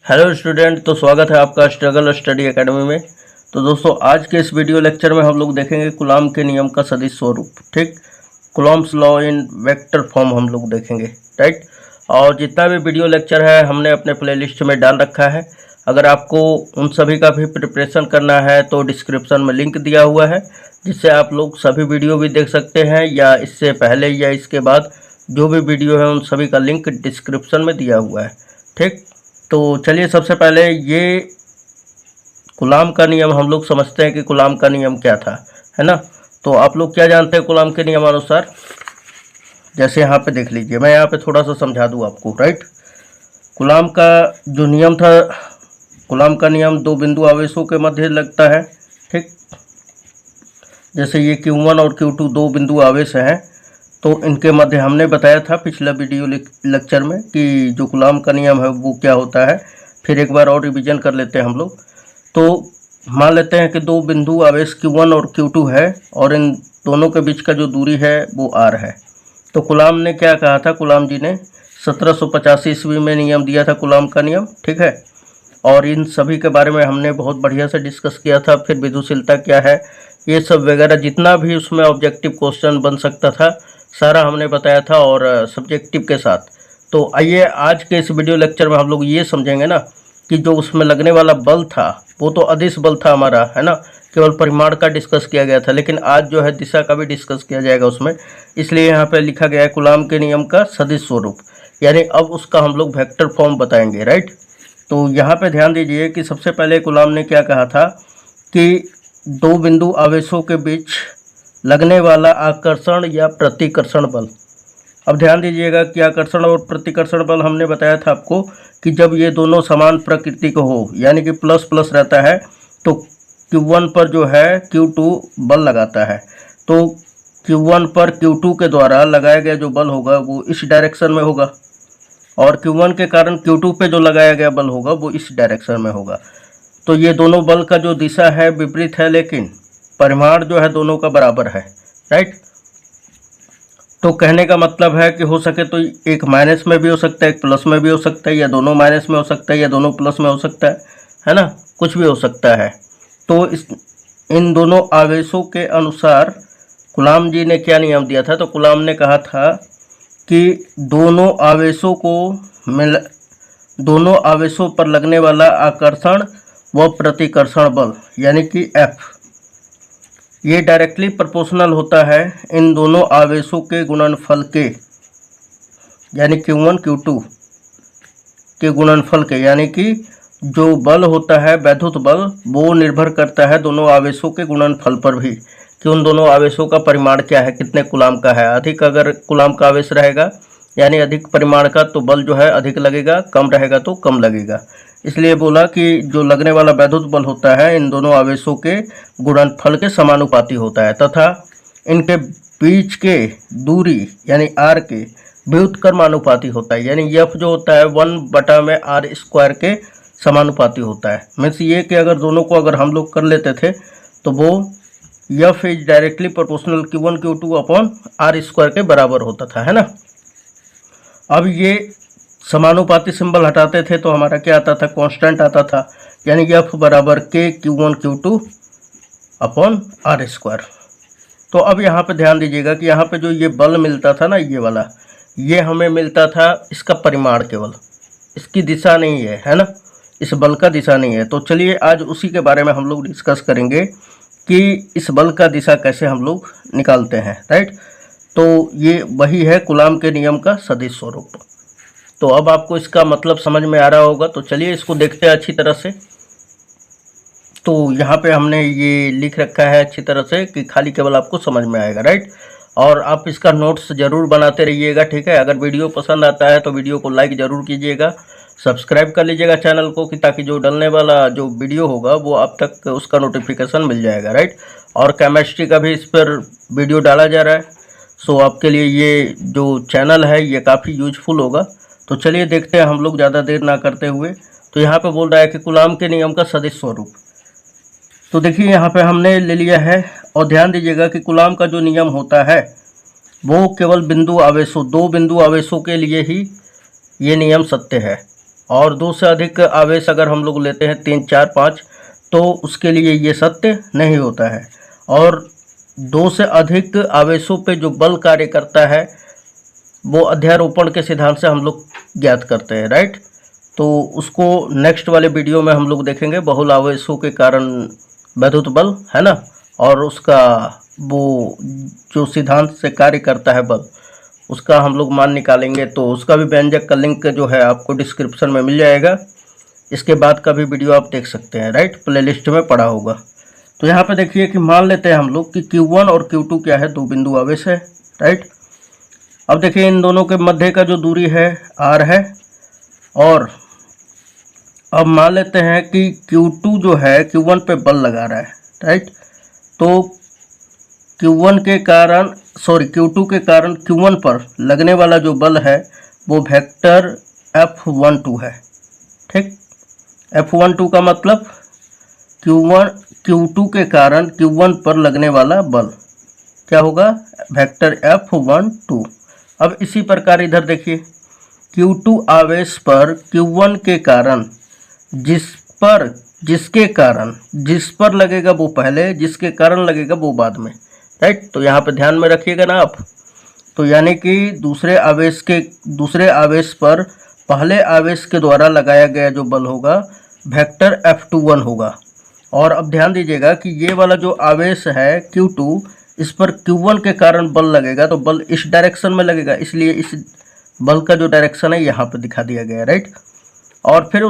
Hello student, तो स्वागत है आपका स्ट्रगल स्टडी एकेडमी में। तो दोस्तों, आज के इस वीडियो लेक्चर में हम लोग देखेंगे कूलॉम के नियम का सदिश स्वरूप। ठीक, Coulomb's law in vector form हम लोग देखेंगे, राइट। और जितना भी वीडियो लेक्चर है हमने अपने प्लेलिस्ट में डाल रखा है। अगर आपको उन सभी का भी प्रिपरेशन करना है तो डिस्क्रिप्शन में लिंक दिया हुआ है, जिससे आप लोग सभी वीडियो भी देख सकते हैं, या इससे पहले या इसके बाद जो भी वीडियो है उन सभी का लिंक डिस्क्रिप्शन में दिया हुआ है। ठीक, तो चलिए सबसे पहले ये कूलॉम का नियम हम लोग समझते हैं कि कूलॉम का नियम क्या था, है ना। तो आप लोग क्या जानते हैं कूलॉम के नियमानुसार? जैसे यहाँ पे देख लीजिए, मैं यहाँ पे थोड़ा सा समझा दूँ आपको, राइट। कूलॉम का जो नियम था, कूलॉम का नियम दो बिंदु आवेशों के मध्य लगता है। ठीक, जैसे ये Q1 और Q2 दो बिंदु आवेश हैं, तो इनके मध्य हमने बताया था पिछला वीडियो लेक्चर में कि जो कूलॉम का नियम है वो क्या होता है। फिर एक बार और रिवीजन कर लेते हैं हम लोग। तो मान लेते हैं कि दो बिंदु आवेश Q1 और Q2 है, और इन दोनों के बीच का जो दूरी है वो R है। तो कूलॉम ने क्या कहा था, कूलॉम जी ने 1785 ईस्वी में नियम दिया था कूलॉम का नियम, ठीक है। और इन सभी के बारे में हमने बहुत बढ़िया से डिस्कस किया था। फिर विद्युशीलता क्या है, ये सब वगैरह जितना भी उसमें ऑब्जेक्टिव क्वेश्चन बन सकता था सारा हमने बताया था, और सब्जेक्टिव के साथ। तो आइए आज के इस वीडियो लेक्चर में हम लोग ये समझेंगे ना कि जो उसमें लगने वाला बल था वो तो अदिश बल था हमारा, है ना। केवल परिमाण का डिस्कस किया गया था, लेकिन आज जो है दिशा का भी डिस्कस किया जाएगा उसमें। इसलिए यहाँ पे लिखा गया है कूलॉम के नियम का सदिश स्वरूप, यानी अब उसका हम लोग वेक्टर फॉर्म बताएंगे, राइट। तो यहाँ पे ध्यान दीजिए कि सबसे पहले कूलॉम ने क्या कहा था कि दो बिंदु आवेशों के बीच लगने वाला आकर्षण या प्रतिकर्षण बल। अब ध्यान दीजिएगा कि आकर्षण और प्रतिकर्षण बल हमने बताया था आपको कि जब ये दोनों समान प्रकृति को हो, यानी कि प्लस प्लस रहता है, तो Q1 पर जो है Q2 बल लगाता है। तो Q1 पर Q2 के द्वारा लगाया गया जो बल होगा वो इस डायरेक्शन में होगा, और Q1 के कारण Q2 पे जो लगाया गया बल होगा वो इस डायरेक्शन में होगा। तो ये दोनों बल का जो दिशा है विपरीत है, लेकिन परिमाण जो है दोनों का बराबर है, राइट। तो कहने का मतलब है कि हो सके तो एक माइनस में भी हो सकता है, एक प्लस में भी हो सकता है, या दोनों माइनस में हो सकता है, या दोनों प्लस में हो सकता है ना, कुछ भी हो सकता है। तो इन दोनों आवेशों के अनुसार कूलॉम जी ने क्या नियम दिया था? तो कूलॉम ने कहा था कि दोनों आवेशों पर लगने वाला आकर्षण व प्रतिकर्षण बल, यानी कि F, ये डायरेक्टली प्रोपोर्शनल होता है इन दोनों आवेशों के गुणनफल के, यानी Q1 Q2 के गुणनफल के। यानी कि जो बल होता है वैद्युत बल, वो निर्भर करता है दोनों आवेशों के गुणनफल पर भी, कि उन दोनों आवेशों का परिमाण क्या है, कितने कूलॉम का है। अधिक अगर कूलॉम का आवेश रहेगा यानी अधिक परिमाण का, तो बल जो है अधिक लगेगा, कम रहेगा तो कम लगेगा। इसलिए बोला कि जो लगने वाला वैद्युत बल होता है इन दोनों आवेशों के गुणनफल के समानुपाती होता है, तथा इनके बीच के दूरी यानी R के व्युत्क्रमानुपाती होता है। यानी F जो होता है 1/r² के समानुपाती होता है। मीन्स ये कि अगर दोनों को अगर हम लोग कर लेते थे तो वो F is directly proportional Q1 Q2 upon r² के बराबर होता था, है ना। अब ये समानुपाती सिंबल हटाते थे तो हमारा क्या आता था, कांस्टेंट आता था, यानी F बराबर K Q1 Q2 upon r²। तो अब यहाँ पे ध्यान दीजिएगा कि यहाँ पे जो ये बल मिलता था ना, ये वाला, ये हमें मिलता था इसका परिमाण केवल, इसकी दिशा नहीं है ना, इस बल का दिशा नहीं है। तो चलिए आज उसी के बारे में हम लोग डिस्कस करेंगे कि इस बल का दिशा कैसे हम लोग निकालते हैं, राइट। तो ये वही है कूलॉम के नियम का सदिश स्वरूप। तो अब आपको इसका मतलब समझ में आ रहा होगा, तो चलिए इसको देखते हैं अच्छी तरह से। तो यहाँ पे हमने ये लिख रखा है अच्छी तरह से कि खाली केवल आपको समझ में आएगा, राइट। और आप इसका नोट्स ज़रूर बनाते रहिएगा, ठीक है। अगर वीडियो पसंद आता है तो वीडियो को लाइक ज़रूर कीजिएगा, सब्सक्राइब कर लीजिएगा चैनल को, कि ताकि जो डलने वाला जो वीडियो होगा वो आप तक उसका नोटिफिकेशन मिल जाएगा, राइट। और केमिस्ट्री का भी इस पर वीडियो डाला जा रहा है, सो आपके लिए ये जो चैनल है ये काफ़ी यूजफुल होगा। तो चलिए देखते हैं हम लोग ज़्यादा देर ना करते हुए। तो यहाँ पे बोल रहा है कि कूलॉम के नियम का सदिश स्वरूप। तो देखिए यहाँ पे हमने ले लिया है, और ध्यान दीजिएगा कि कूलॉम का जो नियम होता है वो केवल दो बिंदु आवेशों के लिए ही ये नियम सत्य है। और 2 से अधिक आवेश अगर हम लोग लेते हैं 3, 4, 5 तो उसके लिए ये सत्य नहीं होता है। और 2 से अधिक आवेशों पे जो बल कार्य करता है वो अध्यारोपण के सिद्धांत से हम लोग ज्ञात करते हैं, राइट। तो उसको नेक्स्ट वाले वीडियो में हम लोग देखेंगे, बहुल आवेशों के कारण वैद्युत बल, है ना, और उसका वो जो सिद्धांत से कार्य करता है बल, उसका हम लोग मान निकालेंगे। तो उसका भी व्यंजक का लिंक जो है आपको डिस्क्रिप्शन में मिल जाएगा। इसके बाद का भी वीडियो आप देख सकते हैं, राइट, प्लेलिस्ट में पड़ा होगा। तो यहाँ पे देखिए कि मान लेते हैं हम लोग कि Q1 और Q2 क्या है, 2 बिंदु आवेश है, राइट। अब देखिए इन दोनों के मध्य का जो दूरी है R है, और अब मान लेते हैं कि Q2 जो है Q1 पे बल लगा रहा है, राइट। तो Q2 के कारण Q1 पर लगने वाला जो बल है वो वेक्टर F12 है, ठीक। F12 का मतलब Q2 के कारण Q1 पर लगने वाला बल क्या होगा, वेक्टर F12। अब इसी प्रकार इधर देखिए Q2 आवेश पर Q1 के कारण जिस पर लगेगा वो पहले, जिसके कारण लगेगा वो बाद में, राइट। तो यहाँ पे ध्यान में रखिएगा ना आप। तो यानी कि दूसरे आवेश पर पहले आवेश के द्वारा लगाया गया जो बल होगा वेक्टर F21 होगा। और अब ध्यान दीजिएगा कि ये वाला जो आवेश है Q2, इस पर Q1 के कारण बल लगेगा तो बल इस डायरेक्शन में लगेगा, इसलिए इस बल का जो डायरेक्शन है यहाँ पे दिखा दिया गया है, राइट। और फिर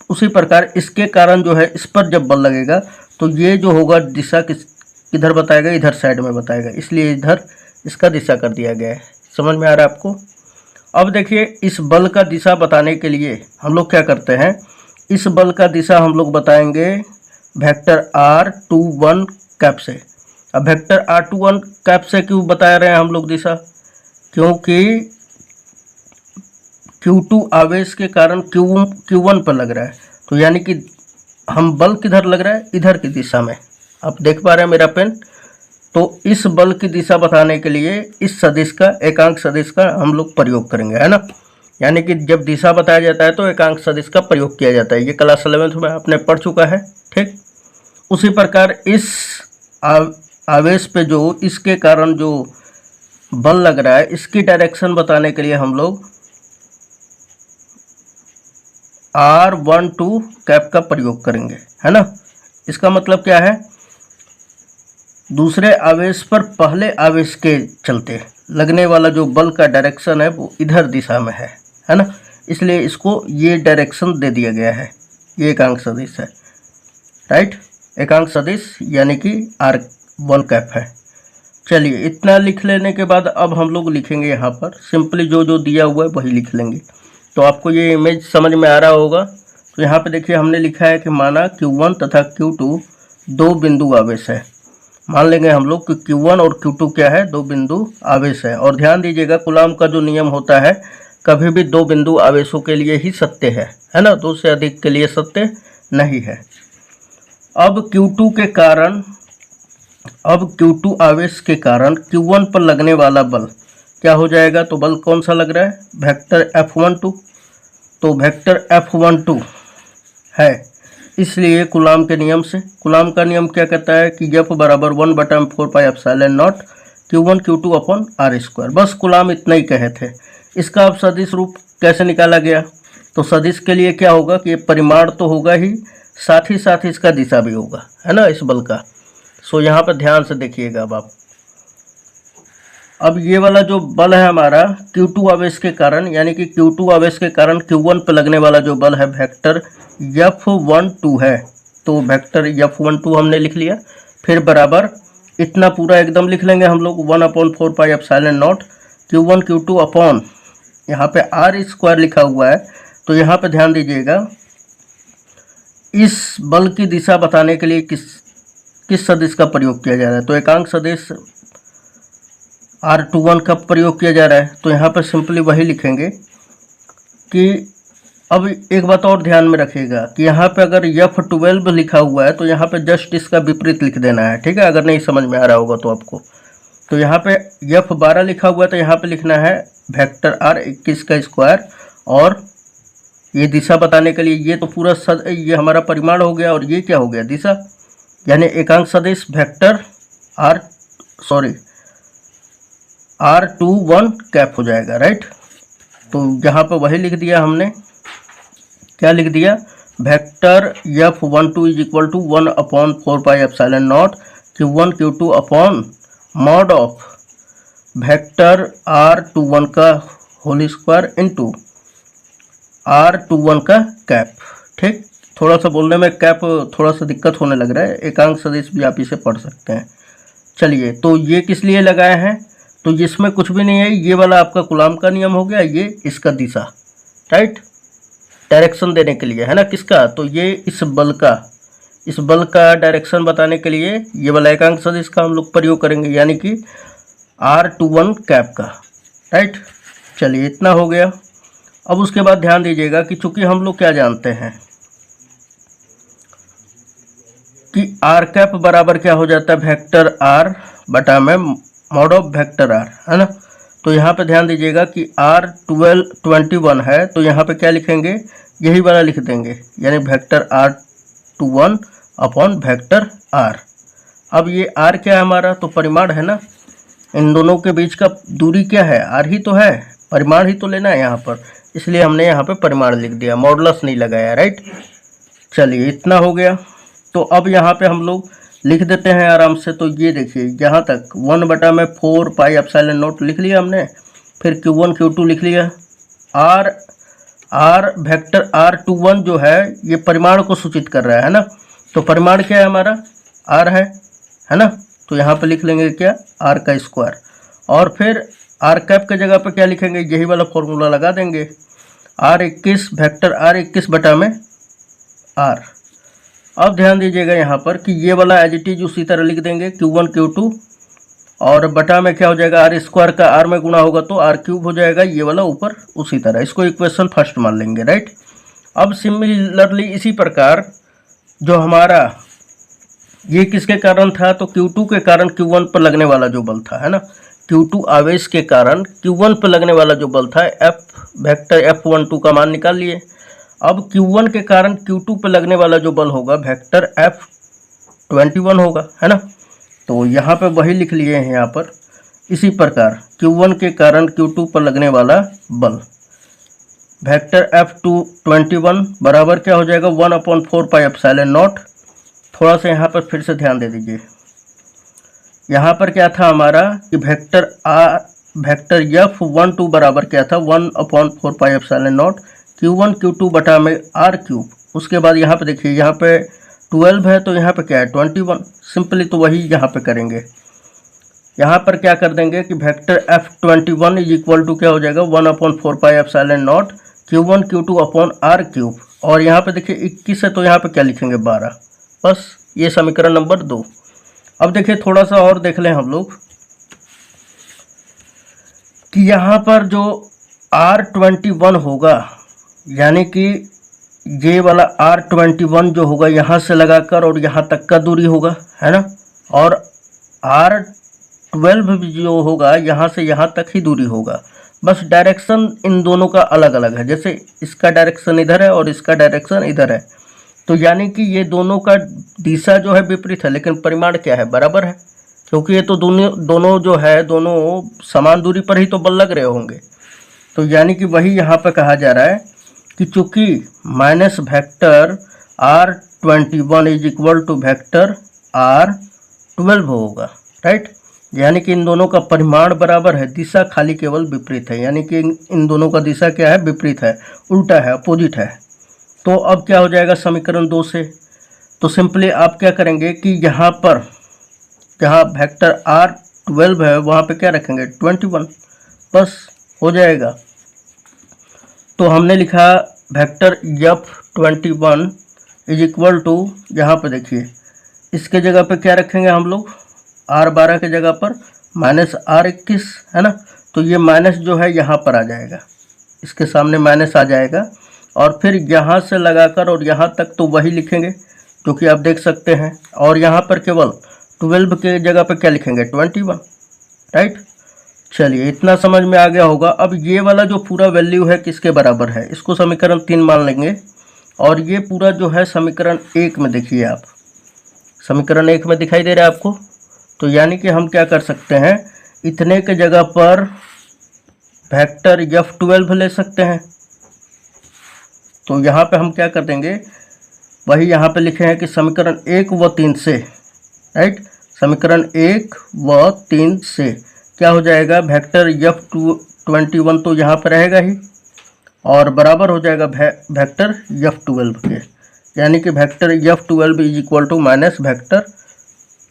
उसी प्रकार इसके कारण जो है इस पर जब बल लगेगा तो ये जो होगा दिशा किधर बताएगा, इधर साइड में बताएगा, इसलिए इधर इसका दिशा कर दिया गया है। समझ में आ रहा है आपको। अब देखिए इस बल का दिशा बताने के लिए हम लोग क्या करते हैं, इस बल का दिशा हम लोग बताएंगे वेक्टर R21 कैप से। अब वेक्टर R21 कैप से क्यों बता रहे हैं हम लोग दिशा, क्योंकि Q2 आवेश के कारण Q1 पर लग रहा है, तो यानी कि हम बल किधर लग रहा है, इधर की दिशा में। आप देख पा रहे हैं मेरा पेन। तो इस बल की दिशा बताने के लिए इस सदिश का, एकांक सदिश का हम लोग प्रयोग करेंगे, है ना। यानी कि जब दिशा बताया जाता है तो एकांक सदिश का प्रयोग किया जाता है। ये क्लास 11th में आपने पढ़ चुका है, ठीक। उसी प्रकार इस आवेश पे जो इसके कारण जो बल लग रहा है, इसकी डायरेक्शन बताने के लिए हम लोग R12 कैप का प्रयोग करेंगे, है ना। इसका मतलब क्या है, दूसरे आवेश पर पहले आवेश के चलते लगने वाला जो बल का डायरेक्शन है वो इधर दिशा में है ना। इसलिए इसको ये डायरेक्शन दे दिया गया है। ये एकांक सदिश है, राइट। एकांक सदिश यानी कि R1 कैप है। चलिए इतना लिख लेने के बाद अब हम लोग लिखेंगे यहाँ पर सिंपली जो दिया हुआ है वही लिख लेंगे। तो आपको ये इमेज समझ में आ रहा होगा। तो यहाँ पे देखिए हमने लिखा है कि माना Q1 तथा Q2 2 बिंदु आवेश है। मान लेंगे हम लोग कि Q1 और Q2 क्या है, 2 बिंदु आवेश है। और ध्यान दीजिएगा कूलाम का जो नियम होता है कभी भी 2 बिंदु आवेशों के लिए ही सत्य है ना, 2 से अधिक के लिए सत्य नहीं है। अब Q2 आवेश के कारण Q1 पर लगने वाला बल क्या हो जाएगा, तो बल कौन सा लग रहा है, वेक्टर F12। तो वेक्टर F12 है, इसलिए कूलाम के नियम से, कूलाम का नियम क्या कहता है कि F बराबर 1/4πε0 Q1 Q2 अपॉन R²। बस कूलाम इतना ही कहे थे। इसका अब सदिश रूप कैसे निकाला गया, तो सदिश के लिए क्या होगा कि ये परिमाण तो होगा ही साथ इसका दिशा भी होगा, है ना, इस बल का। सो यहाँ पर ध्यान से देखिएगा अब ये वाला जो बल है हमारा Q2 आवेश के कारण, यानी कि Q2 आवेश के कारण Q1 पर लगने वाला जो बल है वेक्टर F12 है। तो वेक्टर F12 हमने लिख लिया। फिर बराबर इतना पूरा एकदम लिख लेंगे हम लोग 1/4πε0 Q1 Q2 अपॉन, यहाँ पे R² लिखा हुआ है। तो यहाँ पे ध्यान दीजिएगा इस बल की दिशा बताने के लिए किस सदिश का प्रयोग किया जा रहा है, तो एकांक सदिश R21 का प्रयोग किया जा रहा है। तो यहाँ पर सिंपली वही लिखेंगे कि अब एक बात और ध्यान में रखिएगा कि यहाँ पे अगर F12 लिखा हुआ है तो यहाँ पे जस्ट इसका विपरीत लिख देना है, ठीक है, अगर नहीं समझ में आ रहा होगा तो आपको। तो यहाँ पे F12 लिखा हुआ है तो यहाँ पे लिखना है वेक्टर R21 का स्क्वायर और ये दिशा बताने के लिए ये तो पूरा ये हमारा परिमाण हो गया और ये क्या हो गया, दिशा। यानी एकांक सदिश वेक्टर R21 कैप हो जाएगा, राइट। तो यहाँ पर वही लिख दिया हमने, क्या लिख दिया, वेक्टर F12 इज इक्वल टू 1/4πε0 Q1 Q2 upon mod of vector R21 का होल स्क्वायर इंटू R21 का कैप। ठीक, थोड़ा सा बोलने में कैप थोड़ा सा दिक्कत होने लग रहा है, एकांक सदिश भी आप इसे पढ़ सकते हैं। चलिए, तो ये किस लिए लगाए हैं, तो जिसमें कुछ भी नहीं है, ये वाला आपका कूलॉम का नियम हो गया, ये इसका दिशा, राइट, डायरेक्शन देने के लिए है ना, किसका, तो ये इस बल का डायरेक्शन बताने के लिए ये वाला एकांक सदिश का हम लोग प्रयोग करेंगे, यानी कि R21 कैप का, राइट। चलिए, इतना हो गया। अब उसके बाद ध्यान दीजिएगा कि चूंकि हम लोग क्या जानते हैं कि आर कैप बराबर क्या हो जाता है, वेक्टर आर बटा में मॉड ऑफ वेक्टर आर, है ना। तो यहाँ पे ध्यान दीजिएगा कि R21 है, तो यहाँ पे क्या लिखेंगे, यही वाला लिख देंगे, यानी vector R21 upon vector are. अब ये आर क्या है हमारा, तो परिमाण है ना, इन दोनों के बीच का दूरी क्या है, आर ही तो है, परिमाण ही तो लेना है यहाँ पर, इसलिए हमने यहाँ पे परिमाण लिख दिया, मॉडुलस नहीं लगाया, राइट। चलिए, इतना हो गया। तो अब यहाँ पे हम लोग लिख देते हैं आराम से। तो ये देखिए, यहाँ तक 1/4πε0 लिख लिया हमने, फिर Q1 Q2 लिख लिया, आर वेक्टर R21 जो है ये परिमाण को सूचित कर रहा है ना, तो परिमाण क्या है हमारा, आर है ना। तो यहाँ पे लिख लेंगे क्या, आर का स्क्वायर, और फिर आर कैप के जगह पे क्या लिखेंगे, यही वाला फॉर्मूला लगा देंगे, R21 वेक्टर R21 बटा में आर। अब ध्यान दीजिएगा यहाँ पर कि ये वाला एज इट इज उसी तरह लिख देंगे, Q1 Q2 और बटा में क्या हो जाएगा, आर स्क्वायर का आर में गुणा होगा तो आर क्यूब हो जाएगा, ये वाला ऊपर उसी तरह, इसको इक्वेशन फर्स्ट मान लेंगे, राइट। अब सिमिलरली इसी प्रकार जो हमारा ये किसके कारण था, तो Q2 के कारण Q1 पर लगने वाला जो बल था, है ना, Q2 आवेश के कारण Q1 पर लगने वाला जो बल था, वेक्टर F12 का मान निकाल लिए। अब Q1 के कारण Q2 पर लगने वाला जो बल होगा वेक्टर F21 होगा, है ना। तो यहाँ पे वही लिख लिए हैं यहाँ पर, इसी प्रकार Q1 के कारण Q2 पर लगने वाला बल वेक्टर F21 बराबर क्या हो जाएगा, 1/4πε0। थोड़ा सा यहाँ पर फिर से ध्यान दे दीजिए, यहाँ पर क्या था हमारा कि वेक्टर F12 बराबर क्या था, 1/4πε0 Q1 Q2 बटा में आर क्यूब। उसके बाद यहाँ पे देखिए, यहाँ पे 12 है तो यहाँ पे क्या है 21, सिंपली तो वही यहाँ पे करेंगे। यहाँ पर क्या कर देंगे कि vector F21 is equal to क्या हो जाएगा, 1/4πε0 Q1 Q2 upon are cube. और यहाँ पे देखिए 21 है तो यहाँ पे क्या लिखेंगे 12, बस ये समीकरण नंबर 2। अब देखिए थोड़ा सा और देख लें हम लोग कि यहाँ पर जो R21 होगा, यानी कि ये वाला R21 जो होगा यहाँ से लगाकर और यहाँ तक का दूरी होगा, है ना, और R12 जो होगा यहाँ से यहाँ तक ही दूरी होगा, बस डायरेक्शन इन दोनों का अलग अलग है, जैसे इसका डायरेक्शन इधर है और इसका डायरेक्शन इधर है, तो यानी कि ये दोनों का दिशा जो है विपरीत है, लेकिन परिमाण क्या है, बराबर है, क्योंकि ये तो दोनों जो है दोनों समान दूरी पर ही तो बल लग रहे होंगे। तो यानी कि वही यहाँ पर कहा जा रहा है कि चूंकि minus vector R21 is equal to vector R12 होगा, राइट। यानी कि इन दोनों का परिमाण बराबर है, दिशा खाली केवल विपरीत है, यानी कि इन दोनों का दिशा क्या है, विपरीत है, उल्टा है, अपोजिट है। तो अब क्या हो जाएगा समीकरण 2 से, तो सिंपली आप क्या करेंगे कि यहाँ पर जहाँ वेक्टर R12 है वहाँ पे क्या रखेंगे 21, बस हो जाएगा। तो हमने लिखा vector F21 is equal to, यहाँ पर देखिए इसके जगह पे क्या रखेंगे हम लोग, R12 के जगह पर माइनस R21, है ना। तो ये माइनस जो है यहाँ पर आ जाएगा, इसके सामने माइनस आ जाएगा, और फिर यहाँ से लगाकर और यहाँ तक तो वही लिखेंगे जो कि आप देख सकते हैं, और यहाँ पर केवल 12 के जगह पर क्या लिखेंगे 21, राइट। चलिए इतना समझ में आ गया होगा। अब ये वाला जो पूरा वैल्यू है किसके बराबर है, इसको समीकरण 3 मान लेंगे। और ये पूरा जो है समीकरण 1 में देखिए आप, समीकरण 1 में दिखाई दे रहा है आपको। तो यानी कि हम क्या कर सकते हैं, इतने के जगह पर वेक्टर F12 ले सकते हैं। तो यहाँ पे हम क्या कर देंगे, वही यहाँ पे लिखे हैं कि समीकरण 1 व 3 से, राइट, समीकरण 1 व 3 से क्या हो जाएगा, वेक्टर F21 तो यहाँ पर रहेगा ही और बराबर हो जाएगा वेक्टर F12 के, यानी कि vector F12 is equal to minus vector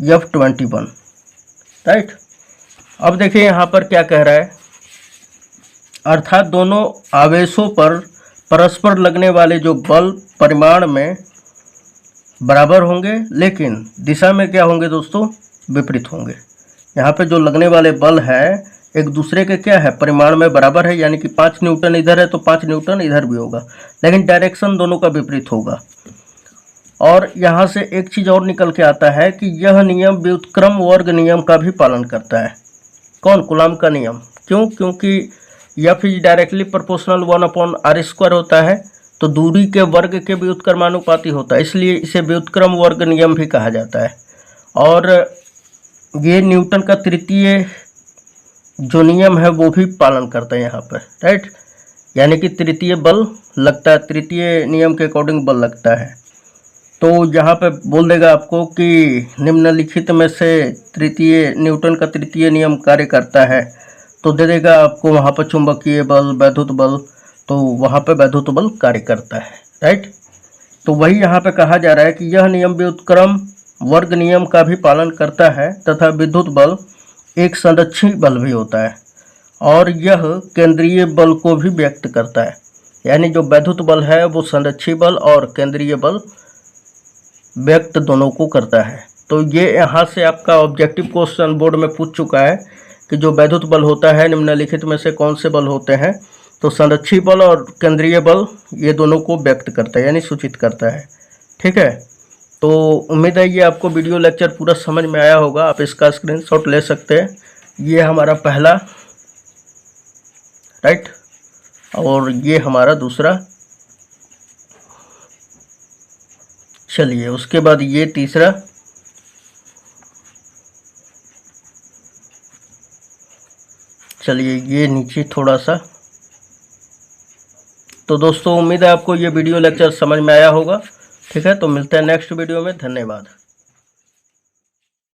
F21, right. अब देखिए यहाँ पर क्या कह रहा है, अर्थात दोनों आवेशों पर परस्पर लगने वाले जो बल परिमाण में बराबर होंगे, लेकिन दिशा में क्या होंगे दोस्तों, विपरीत होंगे। यहाँ पे जो लगने वाले बल है एक दूसरे के क्या है, परिमाण में बराबर है, यानी कि 5 न्यूटन इधर है तो 5 न्यूटन इधर भी होगा, लेकिन डायरेक्शन दोनों का विपरीत होगा। और यहाँ से एक चीज़ और निकल के आता है कि यह नियम व्युत्क्रम वर्ग नियम का भी पालन करता है। कौन, कूलॉम का नियम। क्यों, क्योंकि F is directly proportional 1/r² होता है, तो दूरी के वर्ग के व्युत्क्रमानुपाती होता है, इसलिए इसे व्युत्क्रम वर्ग नियम भी कहा जाता है। और ये न्यूटन का तृतीय जो नियम है वो भी पालन करता है यहाँ पर, राइट, यानी कि तृतीय बल लगता है, तृतीय नियम के अकॉर्डिंग बल लगता है। तो यहाँ पे बोल देगा आपको कि निम्नलिखित में से तृतीय, न्यूटन का तृतीय नियम कार्य करता है, तो दे देगा आपको वहाँ पर चुंबकीय बल, वैद्युत बल, तो वहाँ पे वैद्युत बल कार्य करता है, राइट। तो वही यहाँ पे कहा जा रहा है कि यह नियम व्युत्क्रम वर्ग नियम का भी पालन करता है तथा विद्युत बल एक संरक्षी बल भी होता है और यह केंद्रीय बल को भी व्यक्त करता है, यानी जो वैद्युत बल है वो संरक्षी बल और केंद्रीय बल व्यक्त दोनों को करता है। तो ये यहाँ से आपका ऑब्जेक्टिव क्वेश्चन बोर्ड में पूछ चुका है कि जो वैद्युत बल होता है निम्नलिखित में से कौन से बल होते हैं, तो संरक्षी बल और केंद्रीय बल ये दोनों को व्यक्त करता है, यानी सूचित करता है, ठीक है। तो उम्मीद है ये आपको वीडियो लेक्चर पूरा समझ में आया होगा, आप इसका स्क्रीनशॉट ले सकते हैं। ये हमारा पहला, राइट, और ये हमारा दूसरा, चलिए उसके बाद ये तीसरा, चलिए ये नीचे थोड़ा सा। तो दोस्तों उम्मीद है आपको ये वीडियो लेक्चर समझ में आया होगा, ठीक है। तो मिलते हैं नेक्स्ट वीडियो में, धन्यवाद।